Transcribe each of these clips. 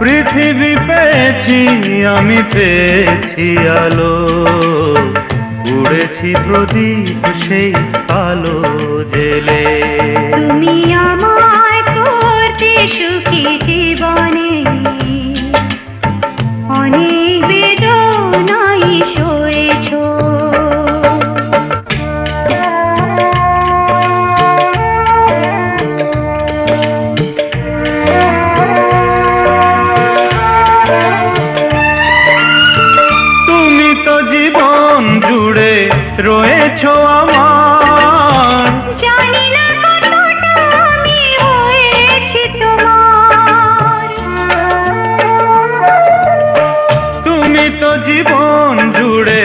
পৃথিবী পেয়েছি আমি, পেয়েছি আলো, উড়েছি প্রদীপ সেই আলো জেলে। তুমি আমায় করতে সুখী জীবনে, অনেক বেদনাই সয়েছো। তুমি তো জীবন জুড়ে রয়েছো আমার, জানি না কতটা আমি হয়েছি তোমার। তুমি তো জীবন জুড়ে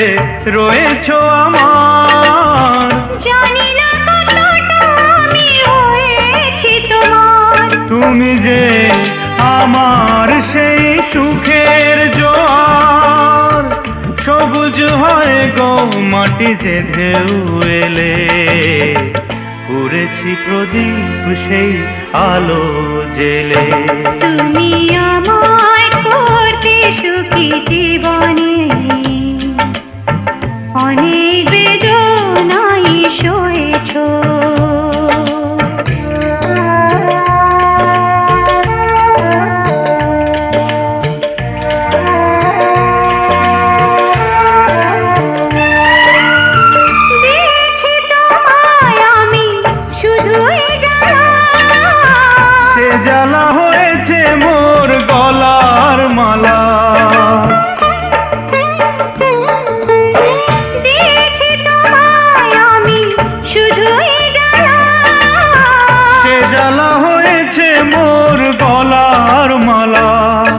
রয়েছো আমার, জানি না কতটা আমি হয়েছি তোমার। তুমি যে আমার সেই সুখের জোয়ার, সবুজ হয় গো মাটি যে ঢেউ এলে, উড়েছি প্রদীপ সেই আলো জেলে। তুমি